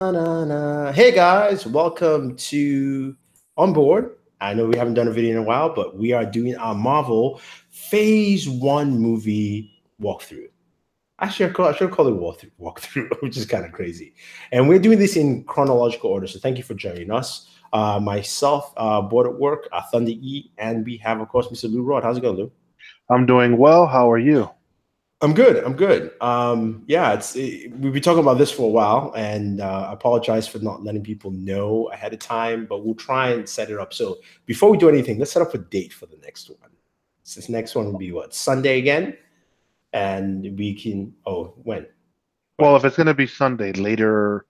Hey guys, welcome to OnBoored. I know we haven't done a video in a while, but we are doing our Marvel Phase 1 movie walkthrough. I should call it walkthrough, which is kind of crazy. And we're doing this in chronological order, so thank you for joining us. Myself, Board at Work, Thunder E, and we have, of course, Mr. Lou Rod. How's it going, Lou? I'm doing well. How are you? I'm good. I'm good. We've been talking about this for a while, and I apologize for not letting people know ahead of time, but we'll try and set it up. So before we do anything, let's set up a date for the next one. So this next one will be what, Sunday again, and we can. Oh, when? Well, if it's going to be Sunday later,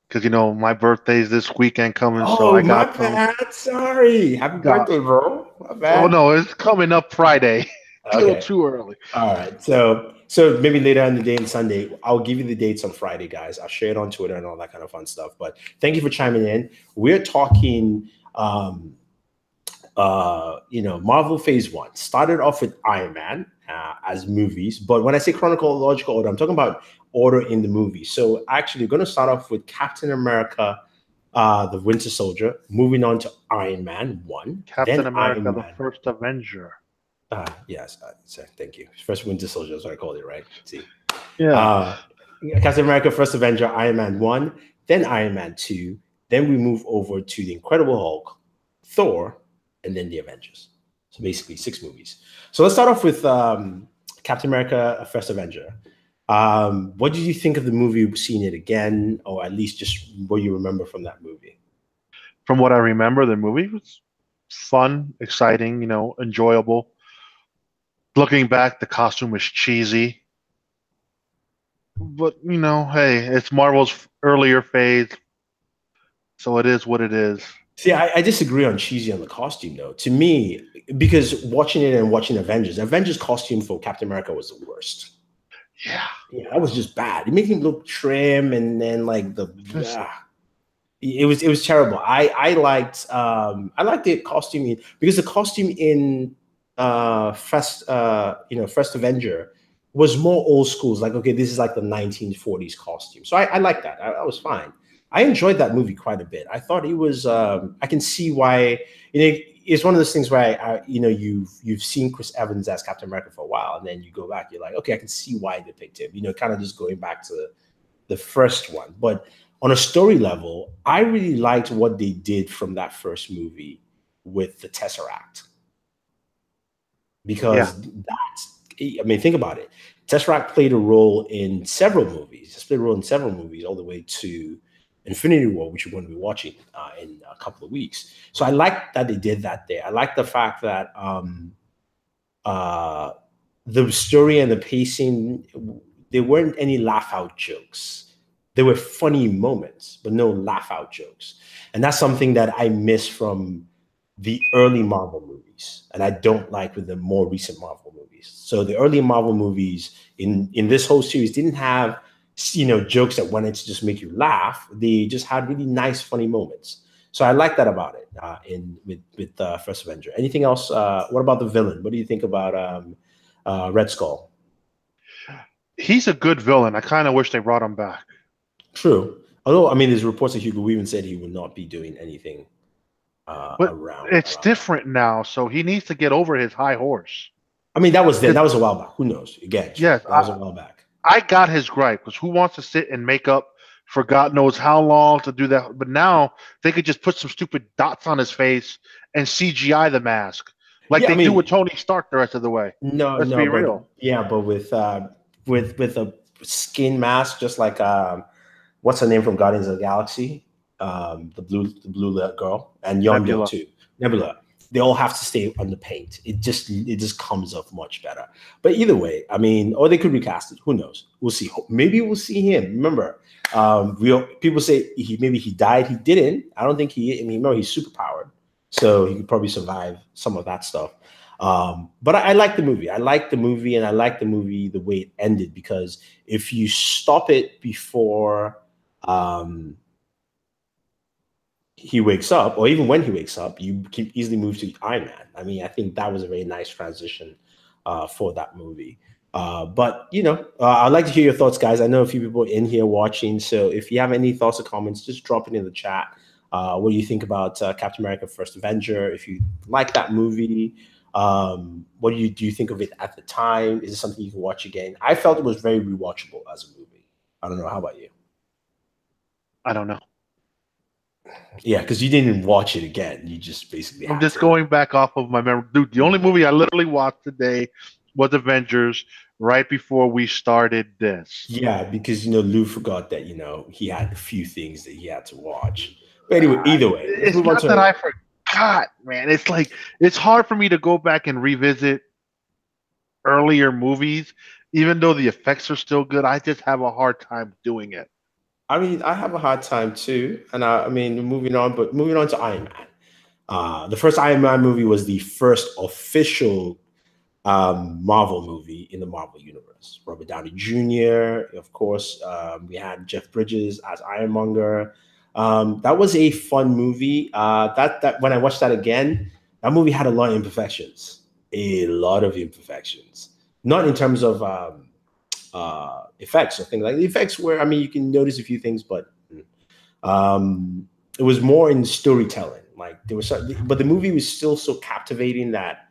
because my birthday's this weekend coming, so Oh, I my got some. bad. Sorry. Happy Got birthday, bro. My Oh bad. no, it's coming up Friday. A little Okay. too early. All right. So maybe later on the day on Sunday, I'll give you the dates on Friday, guys. I'll share it on Twitter and all that kind of fun stuff. But thank you for chiming in. We're talking Marvel Phase 1. Started off with Iron Man as movies, but when I say chronological order, I'm talking about order in the movie. So actually we're gonna start off with Captain America, the Winter Soldier, moving on to Iron Man 1, Captain then America, Iron the Man. first Avenger. Yes, thank you. First Winter Soldier is what I called it, right? See, Yeah. uh, Captain America, First Avenger, Iron Man 1, then Iron Man 2, then we move over to the Incredible Hulk, Thor, and then the Avengers. So basically 6 movies. So let's start off with Captain America, First Avenger. What did you think of the movie, seeing it again, or at least just what you remember from that movie? From what I remember, the movie was fun, exciting, enjoyable. Looking back, the costume was cheesy, but hey, it's Marvel's earlier phase, so it is what it is. See, I disagree on cheesy on the costume though. To me, because watching it and watching Avengers costume for Captain America was the worst. Yeah. Yeah, that was just bad. It made him look trim, and then like Just it was terrible. I liked the costume because the costume in first Avenger was more old school. It's like, okay, this is like the 1940s costume. So I like that. I was fine. I enjoyed that movie quite a bit. I thought it was I can see why, it's one of those things where you've seen Chris Evans as Captain America for a while, and then you go back, you're like, okay, I can see why they picked him. Kind of just going back to the first one. But on a story level, I really liked what they did from that first movie with the Tesseract, yeah. because I mean, think about it. Tesseract played a role in several movies. Just played a role in several movies, all the way to Infinity War, which we're going to be watching in a couple of weeks. So I like that they did that there. I like the fact that uh, the story and the pacing, there weren't any laugh out jokes. There were funny moments, but no laugh out jokes. And that's something that I miss from the early Marvel movies, and I don't like with the more recent Marvel movies. So the early Marvel movies in this whole series didn't have jokes that wanted to just make you laugh. They just had really nice, funny moments. So I like that about it in with First Avenger. Anything else? What about the villain? What do you think about Red Skull? He's a good villain. I kind of wish they brought him back. True. Although, I mean, there's reports that Hugo Weaving said he would not be doing anything But it's around that. different now, so he needs to get over his high horse. I mean, that was then. It- That was a while back. Who knows? Again, true. yes, That was a while back. I got his gripe because who wants to sit and make up for God knows how long to do that? But now they could just put some stupid dots on his face and CGI the mask like Yeah, I they do with mean, Tony Stark the rest of the way. no, Let's no, be but real. yeah, but with a skin mask, just like what's her name from Guardians of the Galaxy, the blue girl, and Yondu Nebula. too, Nebula. They all have to stay on the paint. It just comes off much better. But either way, I mean, or they could recast it. Who knows? We'll see. Maybe we'll see him. Remember, people say maybe he died. He didn't. I don't think he. I mean, remember, he's super powered, so he could probably survive some of that stuff. But I like the movie. I like the movie, and I like the movie the way it ended, because if you stop it before um, he wakes up, or even when he wakes up, you can easily move to Iron Man. I mean, I think that was a very nice transition for that movie. But I'd like to hear your thoughts, guys. I know a few people in here watching, so if you have any thoughts or comments, just drop it in the chat. What do you think about Captain America: First Avenger? If you like that movie, what do you think of it at the time? Is it something you can watch again? I felt it was very rewatchable as a movie. I don't know. How about you? I don't know. Yeah, because you didn't watch it again. You just basically. I'm just going back off of my memory. Dude, the only movie I literally watched today was Avengers right before we started this. Yeah, because Lou forgot that he had a few things that he had to watch. But anyway, either way, it's not that I forgot, man. It's like it's hard for me to go back and revisit earlier movies, even though the effects are still good. I just have a hard time doing it. I mean, I have a hard time too, and I mean, moving on to Iron Man. The first Iron Man movie was the first official Marvel movie in the Marvel universe. Robert Downey Jr., of course. We had Jeff Bridges as Ironmonger. That was a fun movie. That when I watched that again, that movie had a lot of imperfections. A lot of imperfections. Not in terms of effects or things like the effects where, I mean, you can notice a few things, but it was more in storytelling. Like there was, but the movie was still so captivating that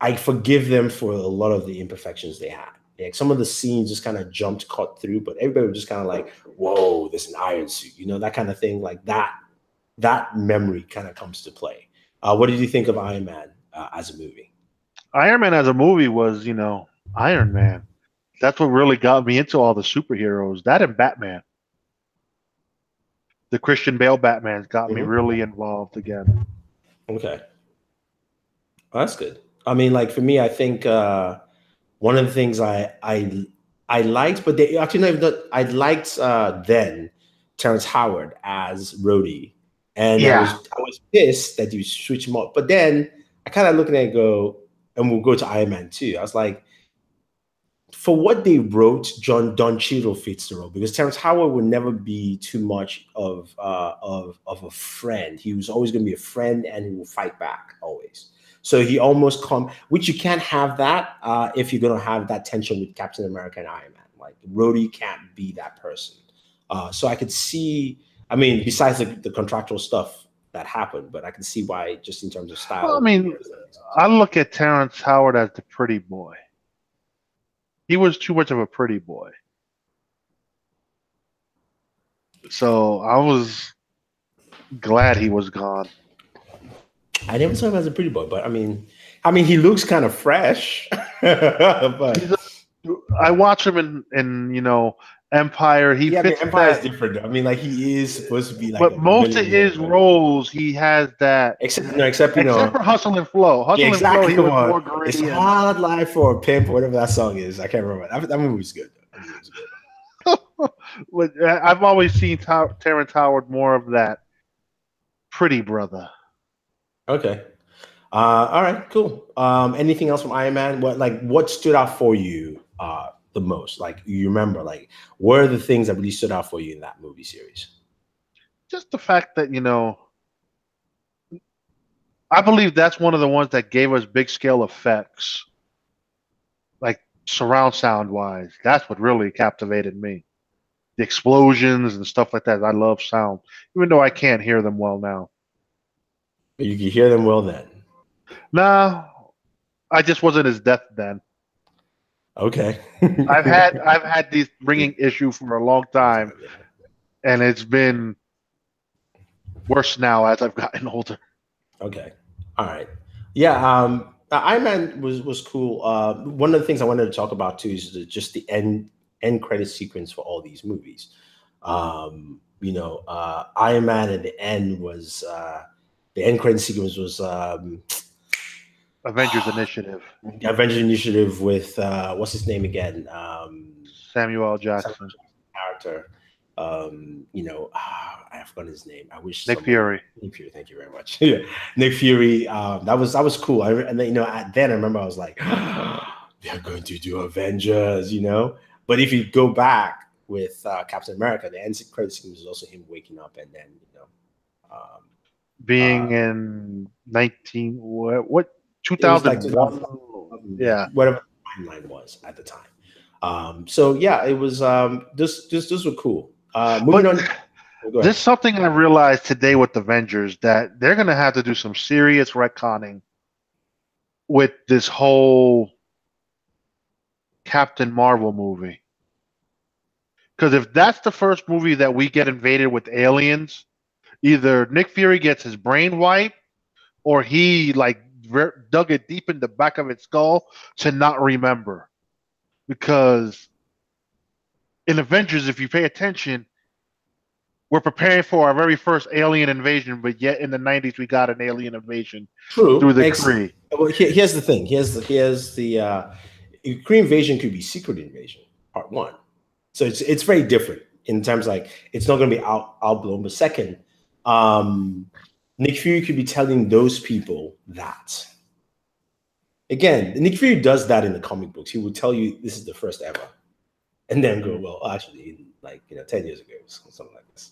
I forgive them for a lot of the imperfections they had. Like some of the scenes just kind of cut through, but everybody was just kind of like, "Whoa, there's an iron suit," that kind of thing. Like that memory kind of comes to play. What did you think of Iron Man as a movie? Iron Man as a movie was, Iron Man. That's what really got me into all the superheroes. That and Batman. The Christian Bale Batman's got me really involved again. Okay. Well, that's good. I mean, like for me, I think one of the things I liked, but they actually not. I liked then Terrence Howard as Rhodey, and I was pissed that you switch him up. But then I kind of looking at it and go, and we'll go to Iron Man 2. I was like, for what they wrote, Don Cheadle fits the role because Terrence Howard would never be too much of a friend. He was always going to be a friend, and he will fight back always. So he almost which you can't have that if you're going to have that tension with Captain America and Iron Man. Like Rhodey can't be that person. So I could see. I mean, besides the contractual stuff that happened, but I can see why, just in terms of style. Well, I mean, I look at Terrence Howard as the pretty boy. He was too much of a pretty boy. So I was glad he was gone. I never saw him as a pretty boy, but I mean, he looks kind of fresh. But I watch him in Empire. Empire is different. I mean, like he is supposed to be like. But most of his roles, he has that. Except for Hustle and Flow. Hustle and Flow, he was more gritty. It's hard life for a pimp, or whatever that song is. I can't remember. That movie was good. But I've always seen Terrence Howard more of that pretty brother. Okay. All right. Cool. Anything else from Iron Man? What stood out for you the most? Like you remember, like what are the things that really stood out for you in that movie series? Just the fact that I believe that's one of the ones that gave us big scale effects, like surround sound wise. That's what really captivated me. The explosions and stuff like that. I love sound, even though I can't hear them well now. You can hear them well then. Nah, I just wasn't as deaf then. Okay. I've had these ringing issue for a long time, and it's been worse now as I've gotten older. Okay. All right. Yeah. Iron Man was cool. One of the things I wanted to talk about too is just the end credit sequence for all these movies. Iron Man at the end was the end credit sequence was Avengers Initiative. Avengers Initiative with what's his name again? Samuel Jackson character. I forgot his name. I wish Nick Fury. Nick Fury, thank you very much. Yeah. Nick Fury. That was cool. Then I remember I was like, they're going to do Avengers, But if you go back with Captain America, the end credit sequence was also him waking up and then being in 2001. Yeah, whatever timeline was at the time. So yeah, it was this were cool. Moving on. Go There's ahead. something I realized today with Avengers that they're gonna have to do some serious retconning with this whole Captain Marvel movie. Because if that's the first movie that we get invaded with aliens, either Nick Fury gets his brain wiped or he like dug it deep in the back of its skull to not remember. Because in Avengers, if you pay attention, we're preparing for our very first alien invasion, but yet in the 90s we got an alien invasion through the Kree. Well, here's the thing. Here's the Kree invasion could be secret invasion, part one. So it's very different in terms like it's not going to be out blown. But second, Nick Fury could be telling those people that. Again, Nick Fury does that in the comic books. He will tell you this is the first ever, and then go, well, actually, 10 years ago, something like this.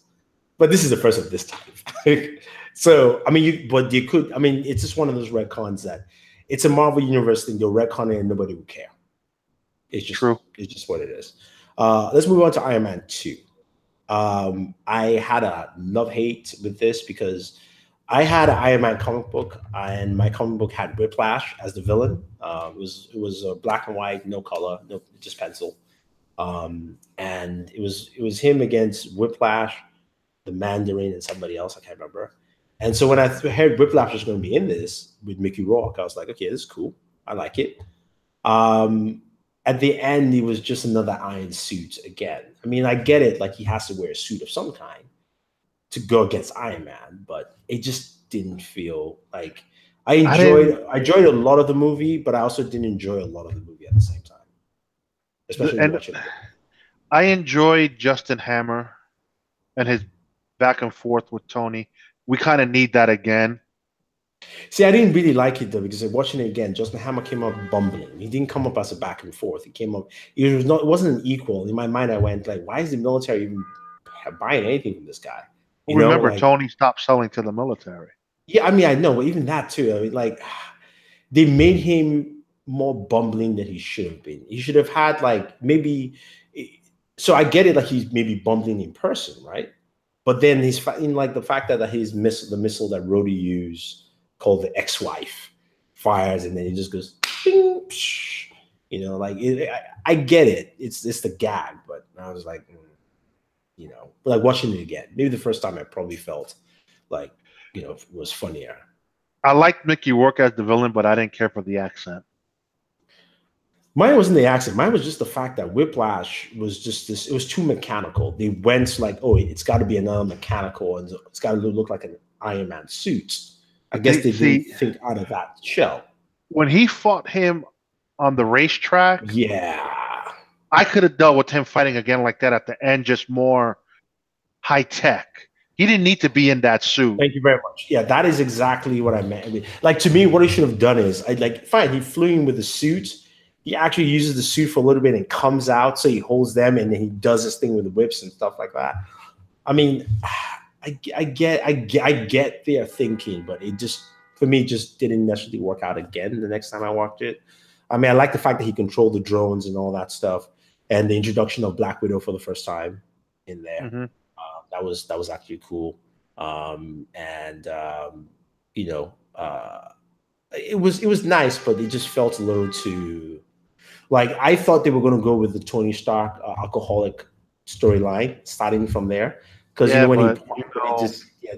But this is the first of this time. So, I mean, it's just one of those retcons that it's a Marvel Universe thing. They'll retcon it and nobody will care. It's just true. It's just what it is. Let's move on to Iron Man 2. I had a love-hate with this because I had an Iron Man comic book, and my comic book had Whiplash as the villain. It was black and white, no color, no just pencil, and it was him against Whiplash, the Mandarin, and somebody else I can't remember. And so when I heard Whiplash was going to be in this with Mickey Rourke, I was like, okay, this is cool. I like it. At the end, he was just another iron suit again. I mean, I get it, like he has to wear a suit of some kind to go against Iron Man, but it just didn't feel like I enjoyed a lot of the movie, but I also didn't enjoy a lot of the movie at the same time. Especially watching it. I enjoyed Justin Hammer and his back and forth with Tony. We kind of need that again. See, I didn't really like it though, because watching it again, Justin Hammer came up bumbling. He didn't come up as a back and forth. He came up. It wasn't an equal. In my mind, I went like, why is the military even buying anything from this guy? Remember, Tony stopped selling to the military. Yeah, I mean, I know, but even that too. I mean, like, they made him more bumbling than he should have been. He should have had like maybe. So I get it, like he's maybe bumbling in person, right? But then he's in like the fact that the missile that Rhodey used, called the ex-wife, fires, and then he just goes, ping, psh, like I get it. It's the gag, but I was like, but like watching it again, maybe the first time I probably felt like, it was funnier. I liked Mickey Rourke as the villain, but I didn't care for the accent. Mine wasn't the accent. Mine was just the fact that Whiplash was just this. It was too mechanical. They went like, oh, it's got to be another mechanical, and it's got to look like an Iron Man suit. I guess they didn't think out of that shell. When he fought him on the racetrack, yeah, I could have dealt with him fighting again like that at the end, just more high tech. He didn't need to be in that suit. Thank you very much. Yeah, that is exactly what I meant. I mean, like, to me, what he should have done is, fine, he flew in with the suit. He actually uses the suit for a little bit and comes out, so he holds them, and then he does this thing with the whips and stuff like that. I mean, I get their thinking, but it just, for me, just didn't necessarily work out again the next time I watched it. I mean, I like the fact that he controlled the drones and all that stuff, and the introduction of Black Widow for the first time in there. Mm-hmm. That was actually cool. It was nice, but it just felt a little too, like, I thought they were going to go with the Tony Stark alcoholic storyline, starting from there, because they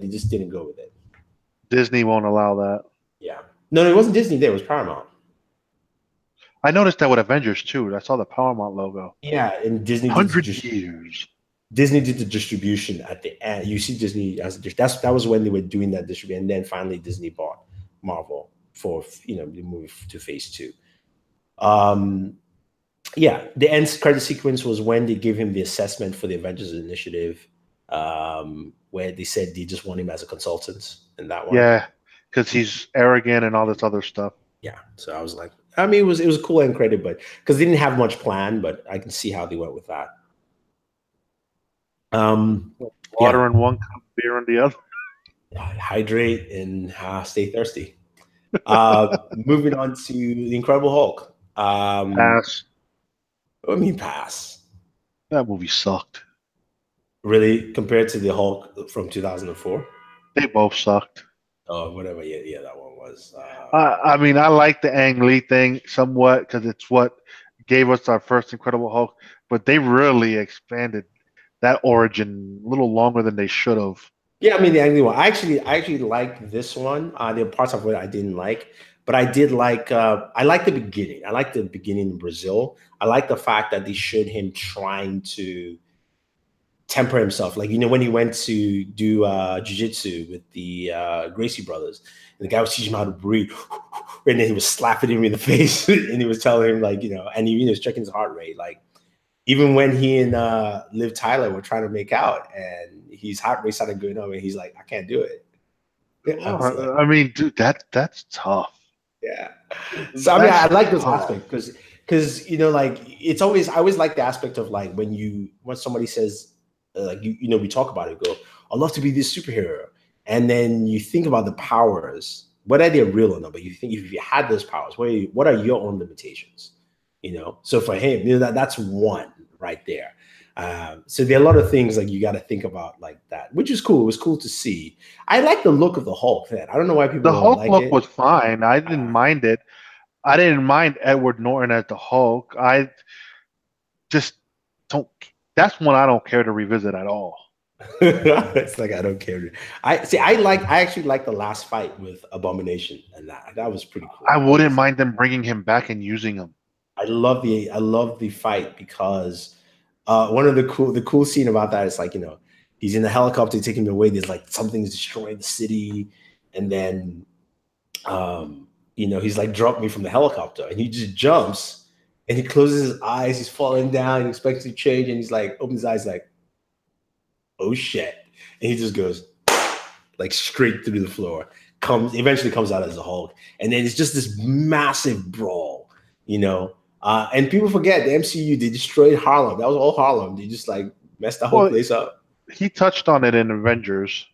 just didn't go with it. Disney won't allow that. Yeah, no, it wasn't Disney. There, it was Paramount. I noticed that with Avengers too. I saw the Paramount logo. Yeah, and Disney 100 years. Disney did the distribution at the end. You see Disney as that was when they were doing that distribution, and then finally Disney bought Marvel for the move to Phase 2. Yeah, the end credit sequence was when they gave him the assessment for the Avengers Initiative, where they said they just want him as a consultant in that one. Yeah, because he's arrogant and all this other stuff. Yeah, so I was like, I mean, it was a cool end credit, but because they didn't have much plan, but I can see how they went with that. Water in one cup, beer in the other. Hydrate and stay thirsty. Moving on to the Incredible Hulk. Pass. What do you mean pass? That movie sucked. Really, compared to the Hulk from 2004? They both sucked. Oh, whatever. Yeah, that one was. I mean, I like the Ang Lee thing somewhat because it's what gave us our first Incredible Hulk, but they really expanded that origin a little longer than they should have. Yeah, I mean the angry one. I actually like this one. There are parts of it I didn't like, but I did like. I like the beginning. I like the beginning in Brazil. I like the fact that they showed him trying to temper himself. Like when he went to do jiu-jitsu with the Gracie brothers, and the guy was teaching him how to breathe, and then he was slapping him in the face, and he was telling him and he was checking his heart rate, like. Even when he and Liv Tyler were trying to make out, and his heart rate started going up, and he's like, "I can't do it." I mean, dude, that's tough. Yeah. So I mean, I like this aspect because like it's always I always like the aspect of like when somebody says like we talk about it, go, "I'd love to be this superhero," and then you think about the powers, whether they're real or not. But you think if you had those powers, what are your own limitations? So for him, that's one right there. So there are a lot of things like you got to think about like that, which is cool. It was cool to see. I like the look of the Hulk. Man, I don't know why people The don't Hulk like look it. was fine. I didn't mind it. I didn't mind Edward Norton as the Hulk. I just don't. That's one I don't care to revisit at all. It's like I don't care. I actually like the last fight with Abomination, and that was pretty cool. I wouldn't mind them bringing him back and using him. I love the fight because one of the cool scene about that is like he's in the helicopter taking him away. There's like something's destroying the city, and then he's like, drop me from the helicopter, and he just jumps and he closes his eyes. He's falling down. He expects to change, and he's like opens his eyes like, oh shit, and he just goes like straight through the floor. Eventually comes out as a Hulk, and then it's just this massive brawl, and people forget the MCU, they destroyed Harlem. That was all Harlem. They just like messed the whole place up. He touched on it in Avengers.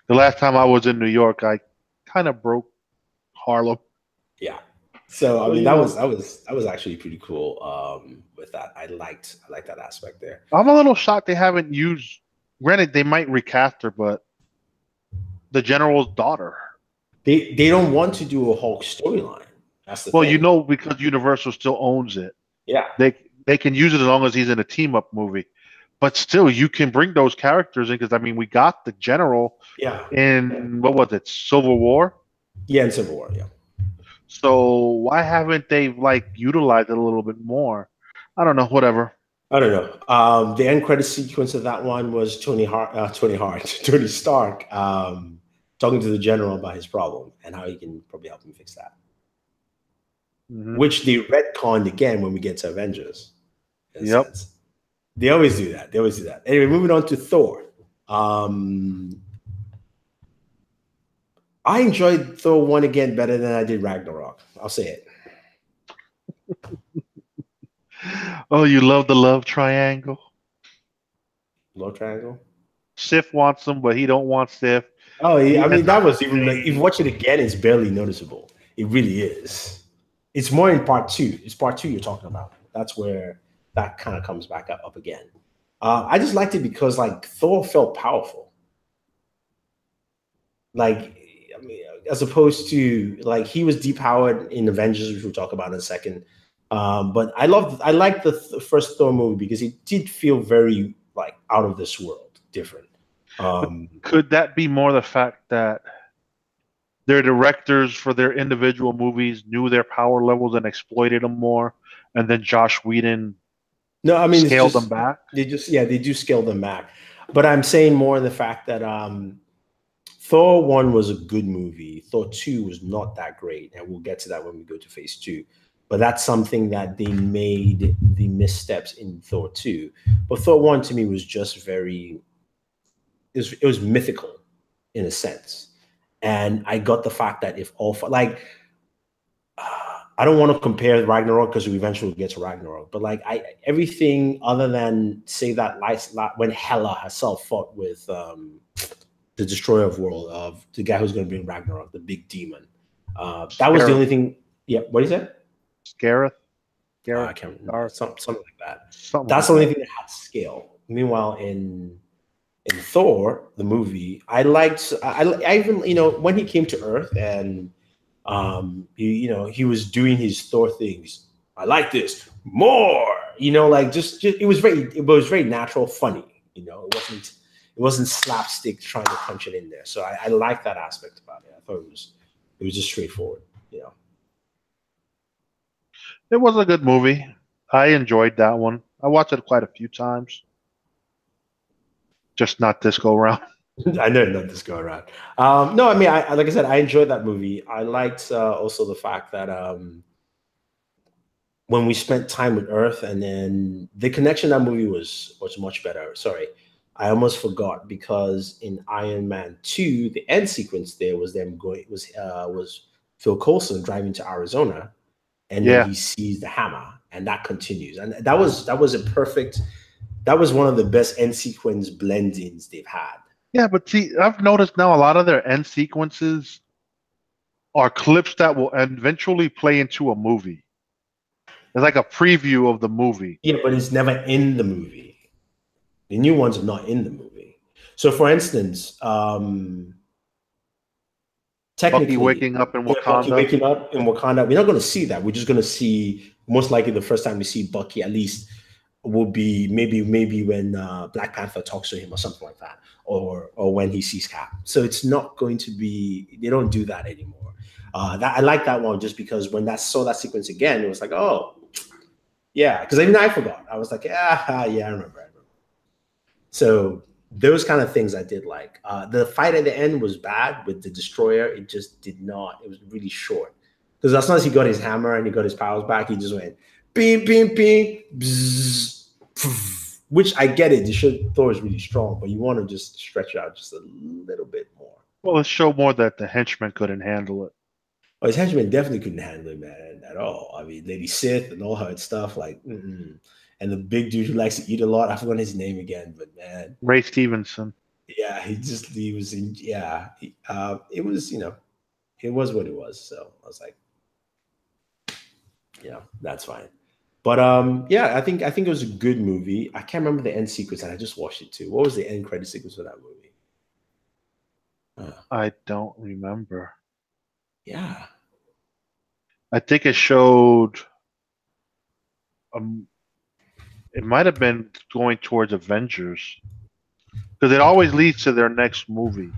The last time I was in New York, I kind of broke Harlem. Yeah. So I mean that was actually pretty cool with that. I liked that aspect there. I'm a little shocked they haven't used, granted they might recast her, but the General's daughter. They don't want to do a Hulk storyline. That's the thing. Because Universal still owns it. Yeah. They can use it as long as he's in a team up movie. But still, you can bring those characters in because I mean we got the General in what was it, Civil War? Yeah, in Civil War, yeah. So why haven't they like utilized it a little bit more? I don't know, whatever. I don't know. The end credit sequence of that one was Tony Stark talking to the General about his problem and how he can probably help him fix that. Mm-hmm. Which they retconned again when we get to Avengers. Yep. They always do that. Anyway, moving on to Thor. I enjoyed Thor 1 again better than I did Ragnarok. I'll say it. Oh, you love the love triangle? Love triangle? Sif wants him, but he don't want Sif. Oh, yeah. I mean, that was even like, if you watch it again, it's barely noticeable. It really is. It's more in part 2. It's part 2 you're talking about. That's where that kind of comes back up again. I just liked it because like Thor felt powerful. Like, I mean, as opposed to like he was depowered in Avengers, which we'll talk about in a second. But I liked the first Thor movie because it did feel very like out of this world, different. Could that be more the fact that their directors for their individual movies knew their power levels and exploited them more, and then Josh Whedon scaled them back? They do scale them back. But I'm saying more the fact that Thor 1 was a good movie. Thor 2 was not that great, and we'll get to that when we go to phase 2. But that's something that they made the missteps in Thor 2. But Thor 1 to me was just very, it was mythical in a sense. And I got the fact that if all, like, I don't want to compare Ragnarok because we eventually get to Ragnarok, but like everything other than say that when Hela herself fought with the Destroyer of World, of the guy who's going to bring Ragnarok, the big demon. That was the only thing. Yeah, what is that? Gareth. I can't remember. Garth, Something like that. something That's like the only that. thing that had scale. Meanwhile, in Thor, the movie, I liked. I even when he came to Earth and he was doing his Thor things. I like this more. Like just it was very natural, funny. It wasn't slapstick trying to punch it in there. So I like that aspect about it. I thought it was just straightforward. It was a good movie. I enjoyed that one. I watched it quite a few times. Just not this go round. I know not this go around. No, I mean, like I said, I enjoyed that movie. I liked also the fact that when we spent time with Earth, and then the connection that movie was much better. Sorry, I almost forgot because in Iron Man 2, the end sequence there was them going was Phil Coulson driving to Arizona, and then Yeah. he sees the hammer, and that continues, and that was a perfect. That was one of the best end sequence blendings they've had. Yeah, but see, I've noticed now a lot of their end sequences are clips that will eventually play into a movie. It's like a preview of the movie. Yeah, but it's never in the movie. The new ones are not in the movie. So, for instance, Bucky technically, waking up in Bucky Wakanda. waking up in Wakanda, we're not going to see that. We're just going to see, most likely, the first time we see Bucky, at least, will be maybe when Black Panther talks to him or something like that, or when he sees Cap. So it's not going to be. They don't do that anymore. That I like that one just because when saw that sequence again, it was like, oh, yeah, because even I forgot. I was like, yeah, I remember. So those kind of things I did like. The fight at the end was bad with the destroyer. It just did not. It was really short because as soon as he got his hammer and he got his powers back, he just went beam, beam, beam, bzz, pff, which I get it. Thor is really strong, but you want to just stretch it out just a little bit more. Well, it showed more that the henchmen couldn't handle it. Well, his henchmen definitely couldn't handle it, man, at all. I mean, Lady Sith and all her stuff, like, and the big dude who likes to eat a lot. I forgot his name again, but man, Ray Stevenson. yeah, he was in, yeah. It was, it was what it was. So I was like, that's fine. But yeah, I think it was a good movie. I can't remember the end sequence, and I just watched it too. What was the end credit sequence for that movie? I don't remember. Yeah. I think it showed. It might have been going towards Avengers because it always leads to their next movie.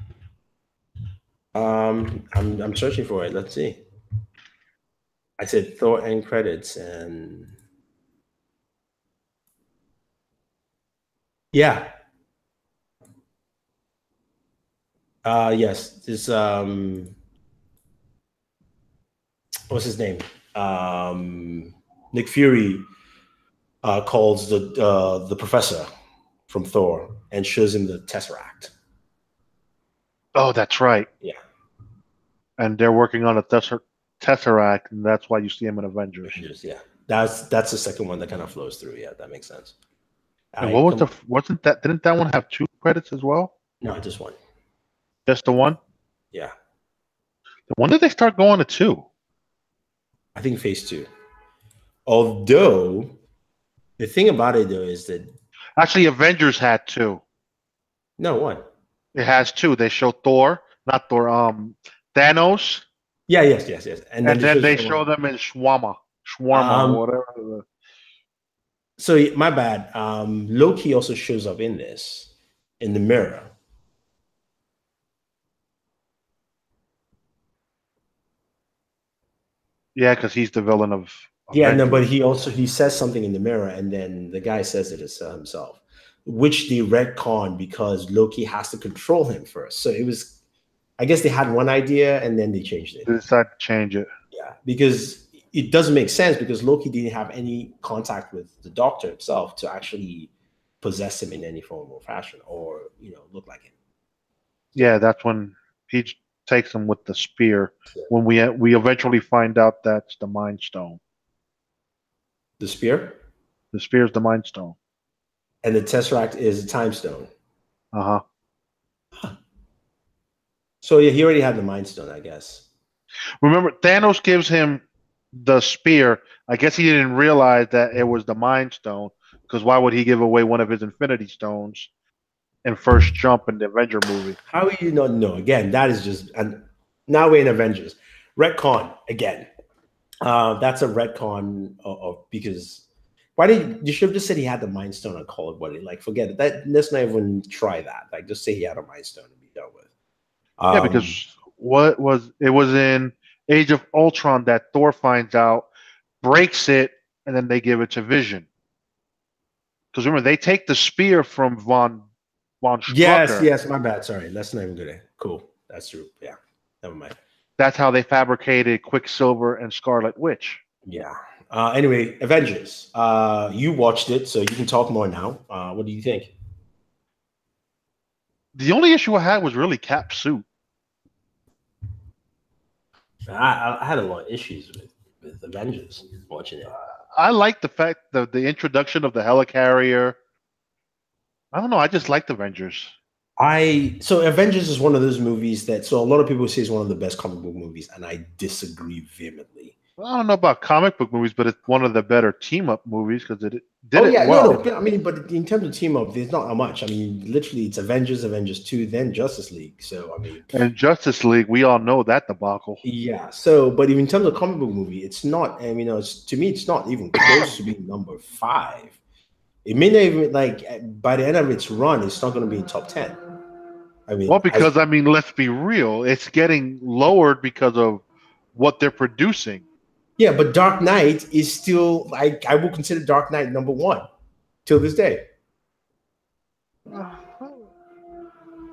I'm searching for it. Let's see. I said Thor end credits, and yeah. Yes. This what's his name? Nick Fury calls the professor from Thor and shows him the Tesseract. Oh, that's right. Yeah. And they're working on a Tesseract, and that's why you see him in Avengers. Yeah. That's the second one that kind of flows through. Yeah, that makes sense. And what was wasn't that, didn't that one have 2 credits as well? No, just one. Just the one? Yeah. When did they start going to 2? I think phase 2. Although the thing about it though is that Actually, Avengers had 2. no one. It has 2. They show Thor, not Thor, Thanos. Yeah, yes. And then they show them in Shawarma, or whatever. So my bad. Loki also shows up in this, in the mirror. Yeah, because he's the villain of Yeah, no, but he says something in the mirror, and then the guy says it himself, which they retcon because Loki has to control him first. So it was, I guess they had one idea and then they changed it. They decided to change it. Yeah, because it doesn't make sense because Loki didn't have any contact with the Doctor himself to actually possess him in any form or fashion, or look like him. Yeah, that's when he takes him with the spear. Yeah. When we eventually find out that's the Mind Stone. The spear? The spear is the Mind Stone. And the Tesseract is a Time Stone. Uh-huh. Huh. So yeah, he already had the Mind Stone, I guess. Remember, Thanos gives him the spear. I guess he didn't realize that it was the Mind Stone, because why would he give away one of his Infinity Stones in first jump in the Avenger movie? How do you not know? Again, that is just, and now we're in Avengers. Retcon again. That's a retcon because why did you should have just said he had the Mind Stone and call it what it like? Forget it. Let's not even try that. Like, just say he had a Mind Stone and be done with. Yeah, because it was in Age of Ultron that Thor finds out, breaks it, and then they give it to Vision. Because remember, they take the spear from von Strucker. Yes, my bad. Sorry, that's not even good. Cool, that's true. Yeah, never mind. That's how they fabricated Quicksilver and Scarlet Witch. Yeah. Anyway, Avengers. You watched it, so you can talk more now. What do you think? The only issue I had was really Cap's suit. I had a lot of issues with Avengers watching it. I like the fact that the introduction of the helicarrier. I don't know. I just liked Avengers. So Avengers is one of those movies that a lot of people say is one of the best comic book movies, and I disagree vehemently. Well, I don't know about comic book movies, but it's one of the better team up movies because it did it well. No. I mean, but in terms of team up, there's not much. I mean, literally, it's Avengers, Avengers 2, then Justice League. So I mean, and Justice League, we all know that debacle. Yeah. So, but in terms of comic book movie, it's not. I mean, to me, it's not even close to being number 5. It may not even by the end of its run, it's not going to be in top 10. I mean, well, because I mean, let's be real, it's getting lowered because of what they're producing. Yeah, but Dark Knight is still I will consider Dark Knight number 1 till this day.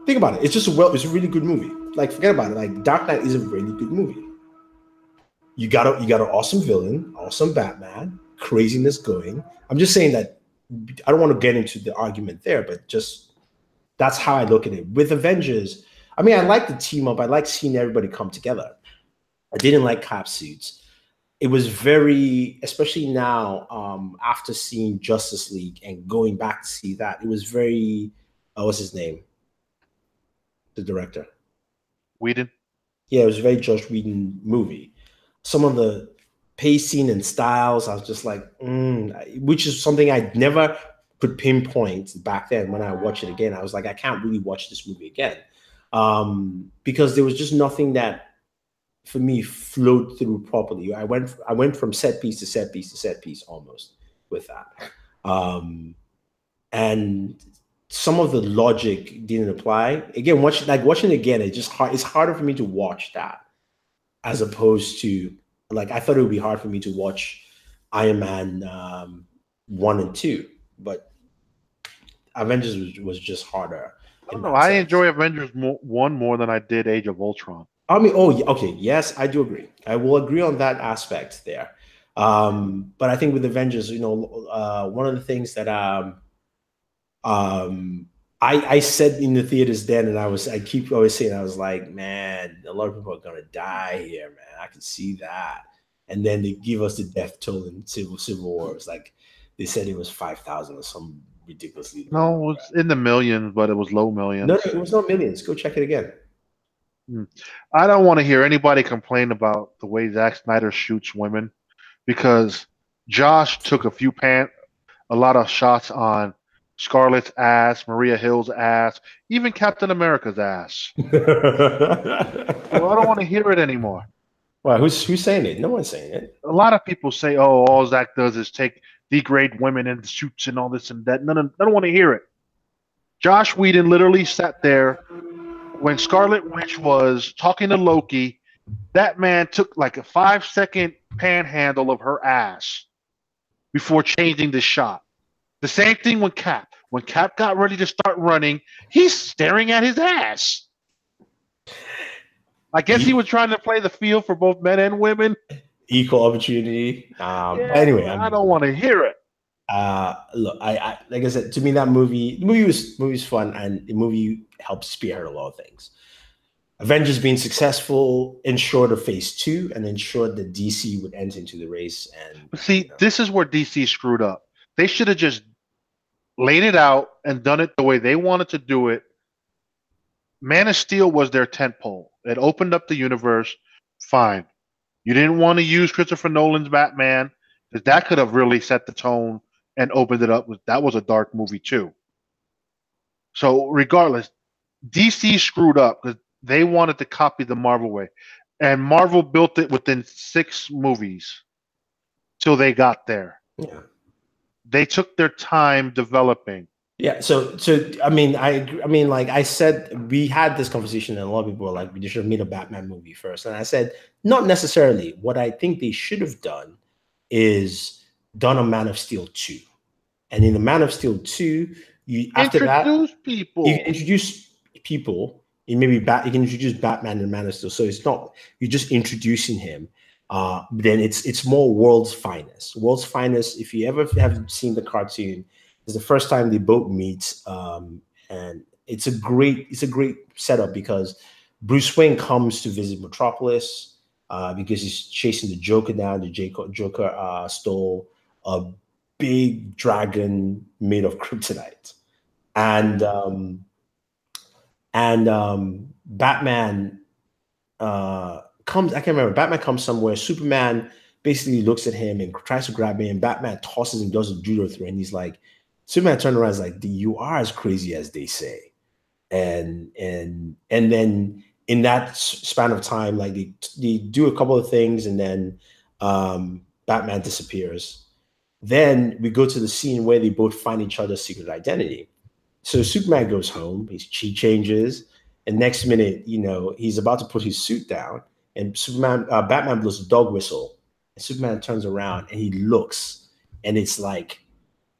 Think about it. It's a really good movie. Like, forget about it. Like, Dark Knight is a really good movie. You got an awesome villain, awesome Batman, craziness going. I'm just saying that I don't want to get into the argument there, but just that's how I look at it. With Avengers, I mean, I like the team up. I like seeing everybody come together. I didn't like Cap suits. It was very, especially now, after seeing Justice League and going back to see that, it was very, what's his name? The director. Whedon? Yeah, it was a very Joss Whedon movie. Some of the pacing and styles, I was just like, which is something I never could pinpoint back then. When I watched it again, I was like, I can't really watch this movie again, because there was just nothing that, for me, flowed through properly. I went from set piece to set piece to set piece almost with that, and some of the logic didn't apply. Again, watching it again, it's harder for me to watch that as opposed to, like, I thought it would be hard for me to watch Iron Man 1 and 2, but Avengers was just harder. I enjoy Avengers 1 more than I did Age of Ultron. I mean, okay, yes, I do agree. I will agree on that aspect there. But I think with Avengers, one of the things that I said in the theaters then, and I keep always saying, I was like, man, a lot of people are gonna die here, man. I can see that. And then they give us the death toll in Civil War. It's like they said it was 5,000 or some ridiculously. No, it was in the millions, but it was low millions. No, it was not millions. Go check it again. I don't want to hear anybody complain about the way Zack Snyder shoots women, because Josh took a lot of shots on Scarlett's ass, Maria Hill's ass, even Captain America's ass. Well, I don't want to hear it anymore. Well, who's saying it? No one's saying it. A lot of people say, "Oh, all Zack does is degrade women in suits and all this and that." None. I don't want to hear it. Josh Whedon literally sat there when Scarlet Witch was talking to Loki. That man took like a 5-second panhandle of her ass before changing the shot. The same thing with Cap. When Cap got ready to start running, he's staring at his ass. I guess he was trying to play the field for both men and women. Equal opportunity. Anyway, I don't want to hear it. Look, I like I said, to me, the movie was fun, and the movie helped spearhead a lot of things. Avengers being successful ensured a phase 2 and ensured that DC would enter into the race. And see, this is where DC screwed up. They should have just laid it out and done it the way they wanted to do it. Man of Steel was their tentpole. It opened up the universe. Fine. You didn't want to use Christopher Nolan's Batman because that could have really set the tone and opened it up. That was a dark movie too. So regardless, DC screwed up because they wanted to copy the Marvel way, and Marvel built it within 6 movies till they got there. Yeah. They took their time developing. Yeah, so I mean, like I said, we had this conversation, and a lot of people were like, "We should have made a Batman movie first." And I said, not necessarily. What I think they should have done is done a Man of Steel 2, and in the Man of Steel 2, you after that Introduce people. you can introduce people. You can introduce Batman and Man of Steel. So it's not you're just introducing him. Then it's more World's Finest. World's Finest. If you ever have seen the cartoon. It's the first time they both meet, and it's a great setup because Bruce Wayne comes to visit Metropolis because he's chasing the Joker down. The Joker stole a big dragon made of kryptonite, and Batman comes. I can't remember. Batman comes somewhere. Superman basically looks at him and tries to grab him. And Batman tosses him, does a judo throw, and he's like. Superman turned around and was like, you are as crazy as they say. And then in that span of time, like they do a couple of things and then Batman disappears. Then we go to the scene where they both find each other's secret identity. So Superman goes home, he changes, and next minute, he's about to put his suit down, and Batman blows a dog whistle, and Superman turns around and he looks, and it's like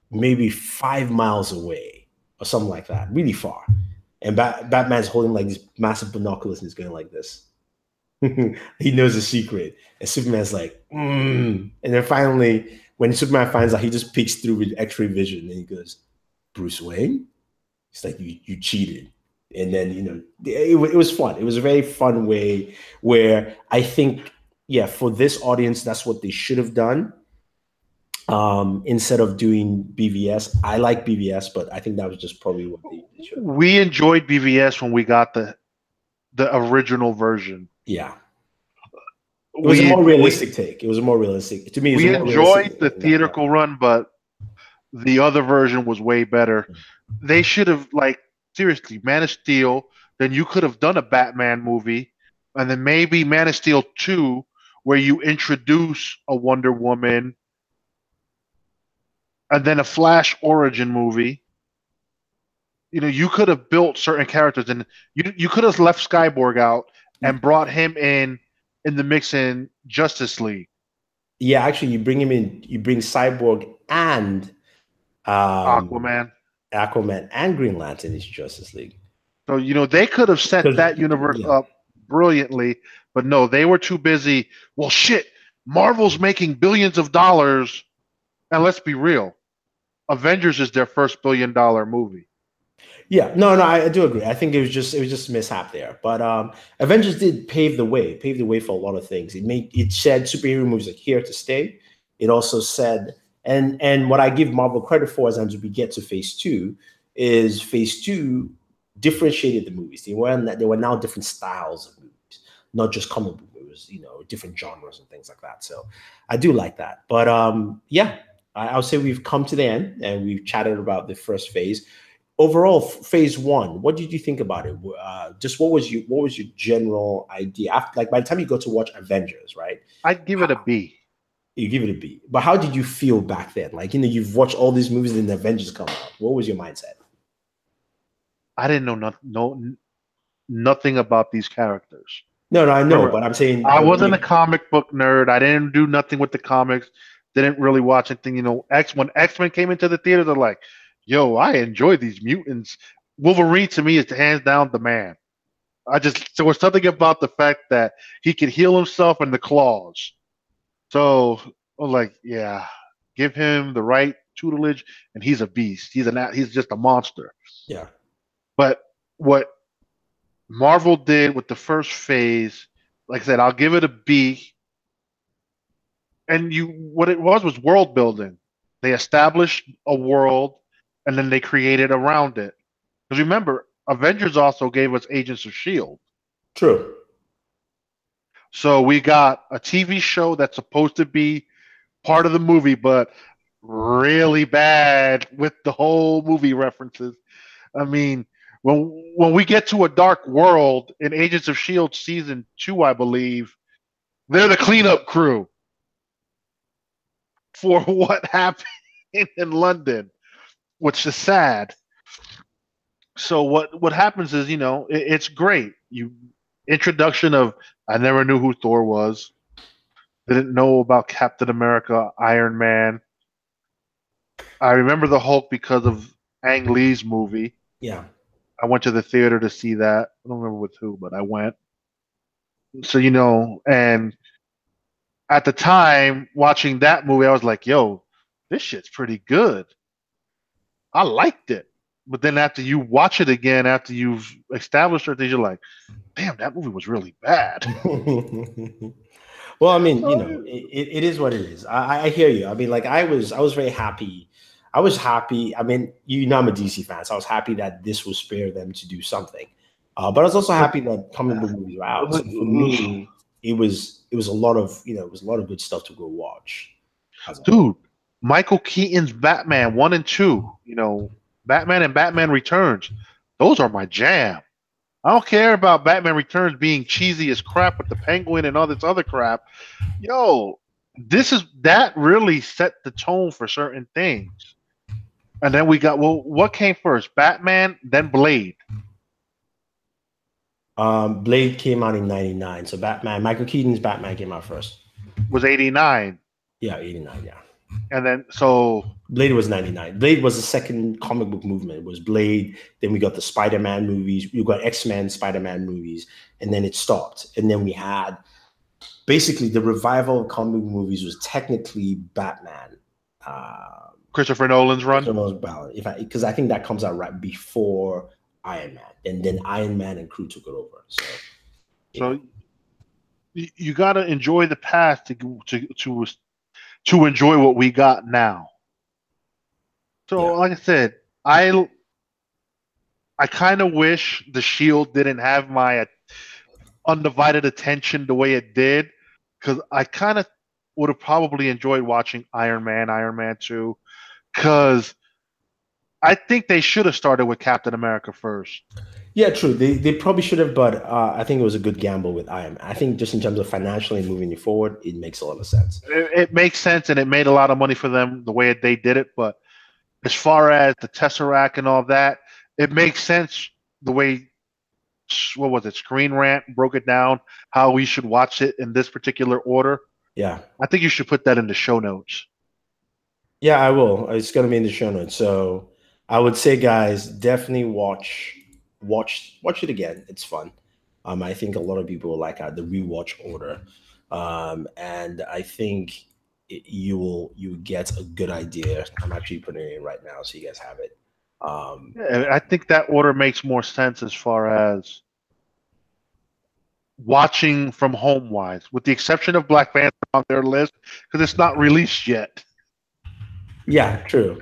maybe 5 miles away or something like that, really far. And Batman's holding like these massive binoculars and he's going like this. He knows the secret. And Superman's like, And then finally, when Superman finds out, he just peeks through with X-ray vision and he goes, Bruce Wayne? It's like, you cheated. And then, it was fun. It was a very fun way where I think, for this audience, that's what they should have done. Instead of doing BVS. I like BVS, but I think that was just probably what they should. We enjoyed BVS when we got the original version. Yeah. It was a more realistic take. It was a more realistic. To me, we enjoyed the theatrical run, but the other version was way better. They should have, seriously, Man of Steel, then you could have done a Batman movie, and then maybe Man of Steel 2, where you introduce a Wonder Woman, and then a Flash origin movie. You could have built certain characters, and you could have left Cyborg out and brought him in the mix in Justice League. Yeah, actually, you bring him in. You bring Cyborg and Aquaman and Green Lantern into Justice League. So they could have set that universe up brilliantly, but no, they were too busy. Well, shit, Marvel's making billions of dollars, and let's be real. Avengers is their first billion-dollar movie. Yeah, no, I do agree. I think it was just a mishap there. But Avengers did pave the way for a lot of things. It said superhero movies are here to stay. It also said, and what I give Marvel credit for as we get to Phase 2 is Phase 2 differentiated the movies. They were now different styles of movies, not just comic book movies, different genres and things like that. So I do like that. But I'll say we've come to the end and we've chatted about the first phase. Overall, Phase 1, what did you think about it? Just what was your general idea? By the time you go to watch Avengers, right? I'd give it a B. You give it a B. But how did you feel back then? You've watched all these movies and the Avengers come out. What was your mindset? I didn't know nothing about these characters. No, I know, but I'm saying I wasn't a comic book nerd. I didn't do nothing with the comics. Didn't really watch anything. When X-Men came into the theater, they're like, yo, I enjoy these mutants. Wolverine to me is hands down the man. There was something about the fact that he could heal himself in the claws. So I was like, yeah, give him the right tutelage, and he's a beast. He's just a monster. Yeah. But what Marvel did with the first phase, like I said, I'll give it a B. And what it was world building. They established a world, and then they created around it. Because remember, Avengers also gave us Agents of S.H.I.E.L.D. True. So we got a TV show that's supposed to be part of the movie, but really bad with the whole movie references. I mean, when we get to a dark world in Agents of Shield season 2, I believe they're the cleanup crew for what happened in London, which is sad. So what happens is, it's great. You introduction of I never knew who Thor was. Didn't know about Captain America, Iron Man. I remember the Hulk because of Ang Lee's movie. Yeah. I went to the theater to see that. I don't remember with who, but I went. So, and at the time watching that movie, I was like, yo, this shit's pretty good. I liked it. But then after you watch it again, after you've established everything, you're like, damn, that movie was really bad. Well, I mean, it is what it is. I hear you. I mean, like I was very happy. I was happy. I mean, I'm a DC fan, so I was happy that this will spare them to do something. But I was also happy that comic book movies were out. So for me, it was a lot of it was a lot of good stuff to go watch. Dude, Michael Keaton's Batman 1 and 2, Batman and Batman Returns, those are my jam. I don't care about Batman Returns being cheesy as crap with the Penguin and all this other crap. Yo, that really set the tone for certain things. And then we got, what came first? Batman, then Blade. Blade came out in 99. So Michael Keaton's Batman came out first. Was 89. Yeah, 89, yeah. And then Blade was 99. Blade was the second comic book movement. It was Blade. Then we got the Spider-Man movies. You got X-Men, Spider-Man movies, and then it stopped. And then we had basically the revival of comic book movies was technically Batman. Christopher Nolan's run. Because I think that comes out right before Iron Man, and then Iron Man and crew took it over. So you got to enjoy the past to enjoy what we got now. So, like I said, I kind of wish the Shield didn't have my undivided attention the way it did, because I kind of would have probably enjoyed watching Iron Man 2, because I think they should have started with Captain America first. Yeah, true. They probably should have, but I think it was a good gamble with Iron Man. I think just in terms of financially moving it forward, it makes a lot of sense. It makes sense, and it made a lot of money for them the way they did it. But as far as the Tesseract and all that, it makes sense the way, what was it, Screen Rant broke it down, how we should watch it in this particular order. Yeah. I think you should put that in the show notes. Yeah, I will. It's going to be in the show notes. So I would say, guys, definitely watch it again. It's fun. I think a lot of people will like the Rewatch Order, and I think you get a good idea. I'm actually putting it in right now, so you guys have it. I think that order makes more sense as far as watching from home wise, with the exception of Black Panther on their list because it's not released yet. Yeah, true.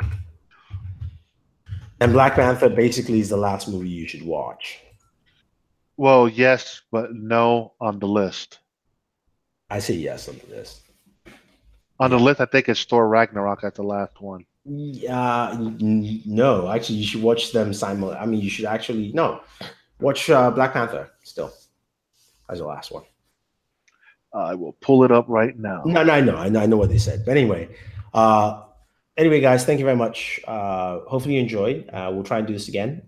And Black Panther basically is the last movie you should watch. Well, yes, but no on the list. I say yes on the list. On the list, I think it's Thor Ragnarok at the last one. No, actually, you should watch them simultaneously. I mean, you should actually watch Black Panther still as the last one. I will pull it up right now. No, I know what they said. But anyway, guys, thank you very much. Hopefully you enjoyed. We'll try and do this again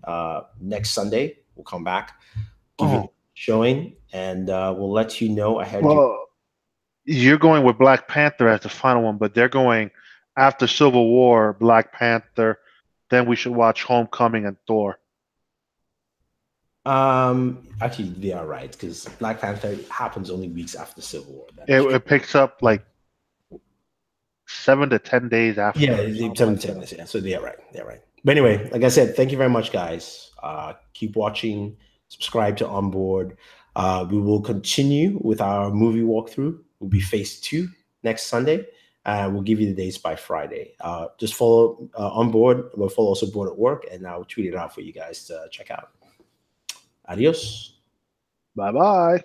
next Sunday. We'll come back, give it a showing, and we'll let you know ahead. You're going with Black Panther as the final one, but they're going after Civil War, Black Panther. Then we should watch Homecoming and Thor. Actually, they are right, because Black Panther happens only weeks after Civil War. It picks up like 7 to 10 days after. Yeah, 7 to 10 days. Yeah, so they're right. But anyway, like I said, thank you very much, guys. Keep watching. Subscribe to OnBoored. We will continue with our movie walkthrough. Will be phase 2 next Sunday. We'll give you the dates by Friday. Just follow OnBoored. We'll follow also Board at Work, and I'll tweet it out for you guys to check out. Adios. Bye-bye.